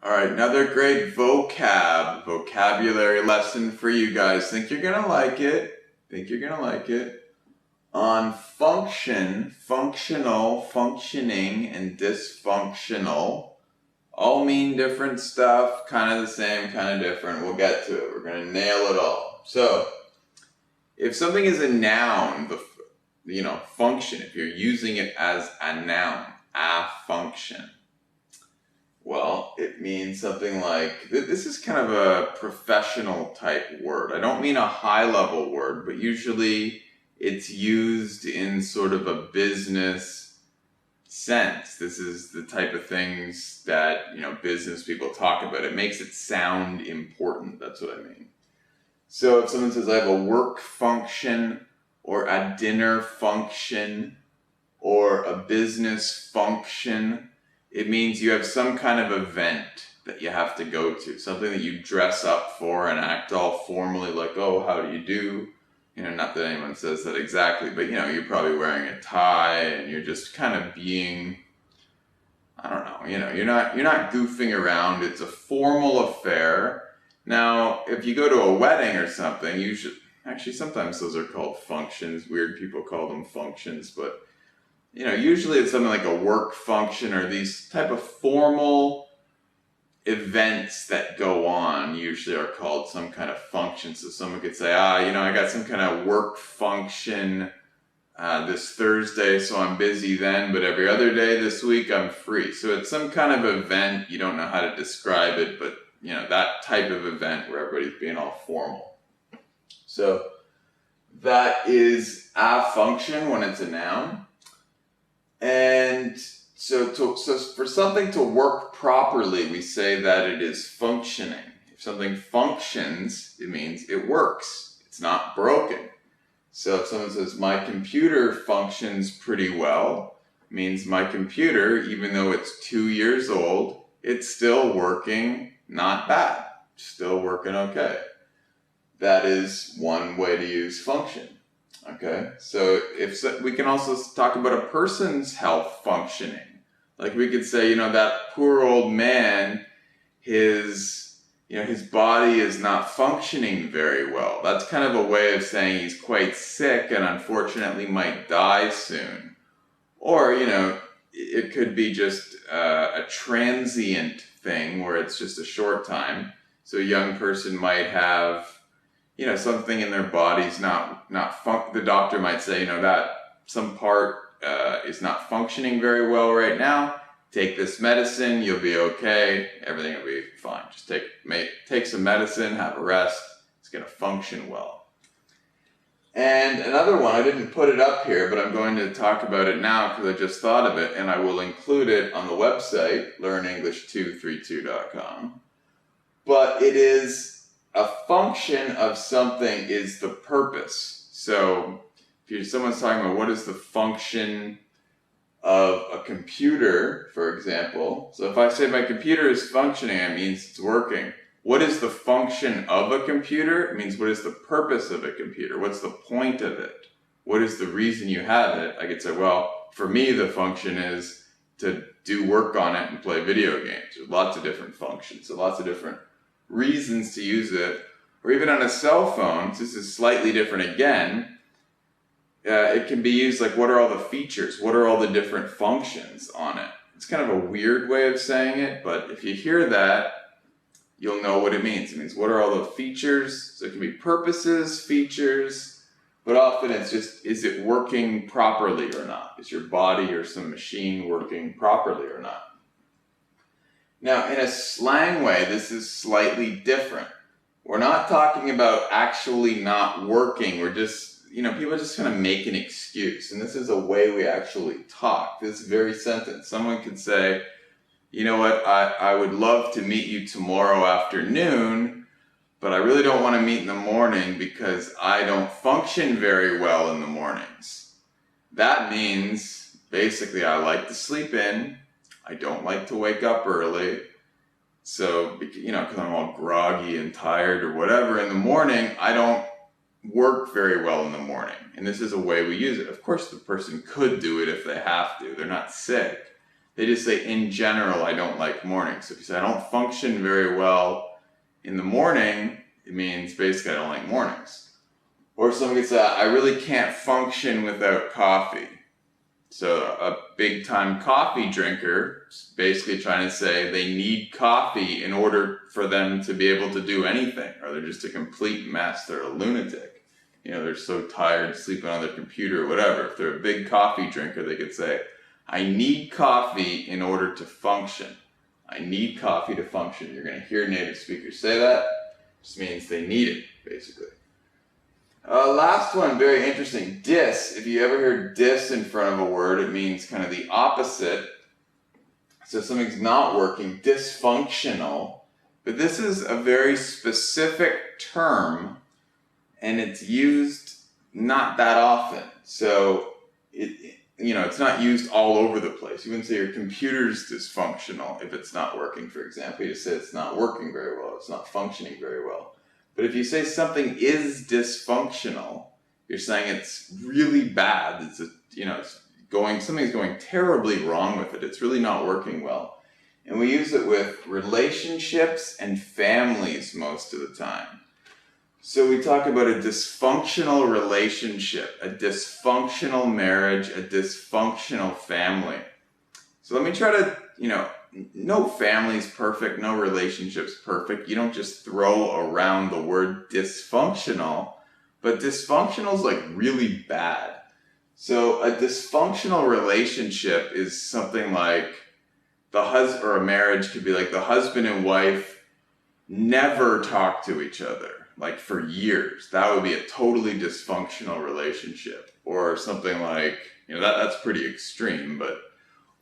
All right, another great vocabulary lesson for you guys. Think you're gonna like it. Think you're gonna like it. On function, functional, functioning, and dysfunctional all mean different stuff, kind of the same, kind of different. We'll get to it. We're gonna nail it all. So, if something is a noun, function, if you're using it as a noun, a function. Well, it means something like, this is kind of a professional type word. I don't mean a high level word, but usually it's used in sort of a business sense. This is the type of things that, business people talk about. It makes it sound important. That's what I mean. So if someone says, I have a work function or a dinner function or a business function, it means you have some kind of event that you have to go to, something that you dress up for and act all formally like, oh, how do you do? Not that anyone says that exactly, but you're probably wearing a tie and you're just kind of being, I don't know, you're not goofing around. It's a formal affair. Now, if you go to a wedding or something, sometimes those are called functions. Weird people call them functions, but usually it's something like a work function or these type of formal events that go on usually are called some kind of function. So someone could say, I got some kind of work function this Thursday, so I'm busy then, but every other day this week I'm free. So it's some kind of event. You don't know how to describe it, but that type of event where everybody's being all formal. So that is a function when it's a noun. And so for something to work properly, we say that it is functioning. If something functions, it means it works. It's not broken. So if someone says, my computer functions pretty well, it means my computer, even though it's 2 years old, it's still working not bad. Still working okay. That is one way to use function. Okay, so we can also talk about a person's health functioning. Like we could say, that poor old man, his body is not functioning very well. That's kind of a way of saying he's quite sick and unfortunately might die soon. Or, it could be just a transient thing where it's just a short time. So a young person might have something in their body's the doctor might say, that some part is not functioning very well right now. Take this medicine, you'll be okay. Everything will be fine. Just take some medicine, have a rest. It's going to function well. And another one, I didn't put it up here, but I'm going to talk about it now because I just thought of it, and I will include it on the website, learnenglish232.com. But it is a function of something is the purpose. So if someone's talking about what is the function of a computer, for example. So if I say my computer is functioning, it means it's working. What is the function of a computer? It means what is the purpose of a computer? What's the point of it? What is the reason you have it? I could say, well, for me, the function is to do work on it and play video games. There's lots of different functions, so lots of different reasons to use it. Or even on a cell phone, so this is slightly different again, it can be used like, what are all the features? What are all the different functions on it? It's kind of a weird way of saying it, but if you hear that, you'll know what it means. It means, what are all the features? So it can be purposes, features, but often it's just, is it working properly or not? Is your body or some machine working properly or not? Now, in a slang way, this is slightly different. We're not talking about actually not working. We're just, people just kind of make an excuse. And this is a way we actually talk. This very sentence. Someone could say, you know what, I would love to meet you tomorrow afternoon, but I really don't want to meet in the morning because I don't function very well in the mornings. That means, basically, I like to sleep in. I don't like to wake up early. So, because I'm all groggy and tired or whatever in the morning, I don't work very well in the morning. And this is a way we use it. Of course, the person could do it if they have to. They're not sick. They just say, in general, I don't like mornings. So if you say, I don't function very well in the morning, it means basically I don't like mornings. Or someone could say, I really can't function without coffee. So a big time coffee drinker is basically trying to say they need coffee in order for them to be able to do anything, or they're just a complete mess, they're a lunatic. They're so tired sleeping on their computer or whatever. If they're a big coffee drinker, they could say, I need coffee in order to function. I need coffee to function. You're going to hear native speakers say that. It just means they need it, basically. Last one, very interesting. Dis. If you ever hear dis in front of a word, it means kind of the opposite. So something's not working, dysfunctional. But this is a very specific term, and it's used not that often. So it's not used all over the place. You wouldn't say your computer's dysfunctional if it's not working, for example. You just say it's not working very well, it's not functioning very well. But if you say something is dysfunctional, you're saying it's really bad. Something's going terribly wrong with it. It's really not working well. And we use it with relationships and families most of the time. So we talk about a dysfunctional relationship, a dysfunctional marriage, a dysfunctional family. So let me try to, no family's perfect, no relationship's perfect. You don't just throw around the word dysfunctional, but dysfunctional is like really bad. So a dysfunctional relationship is something like or a marriage could be like the husband and wife never talk to each other, like for years. That would be a totally dysfunctional relationship. Or something like, that's pretty extreme, but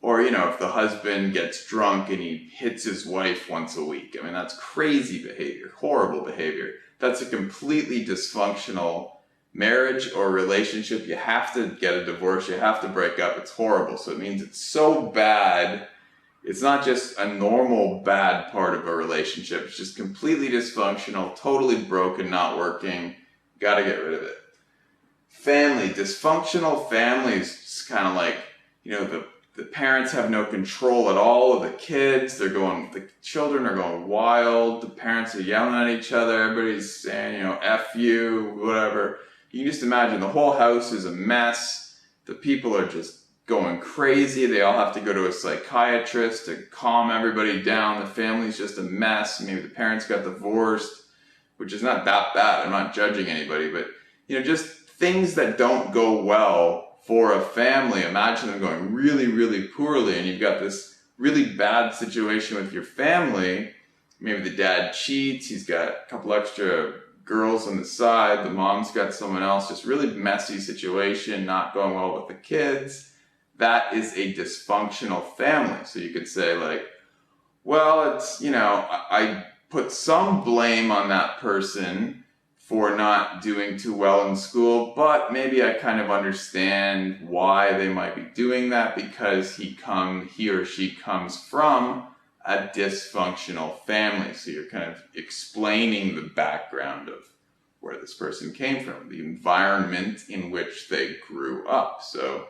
or, if the husband gets drunk and he hits his wife once a week. I mean, that's crazy behavior, horrible behavior. That's a completely dysfunctional marriage or relationship. You have to get a divorce. You have to break up. It's horrible. So it means it's so bad. It's not just a normal bad part of a relationship. It's just completely dysfunctional, totally broken, not working. Got to get rid of it. Family, dysfunctional families, just kind of like, the parents have no control at all of the kids. The children are going wild. The parents are yelling at each other. Everybody's saying, F you, whatever. You can just imagine the whole house is a mess. The people are just going crazy. They all have to go to a psychiatrist to calm everybody down. The family's just a mess. Maybe the parents got divorced, which is not that bad. I'm not judging anybody, but, just things that don't go well for a family. Imagine them going really, really poorly, and you've got this really bad situation with your family. Maybe the dad cheats, he's got a couple extra girls on the side, the mom's got someone else, just really messy situation, not going well with the kids. That is a dysfunctional family. So you could say like, well, it's, I put some blame on that person for not doing too well in school, but maybe I kind of understand why they might be doing that, because he or she comes from a dysfunctional family. So you're kind of explaining the background of where this person came from, the environment in which they grew up. So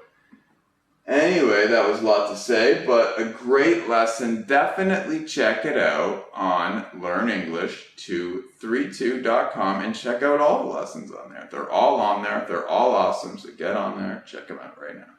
anyway, that was a lot to say, but a great lesson. Definitely check it out on LearnEnglish232.com and check out all the lessons on there. They're all on there. They're all awesome, so get on there, check them out right now.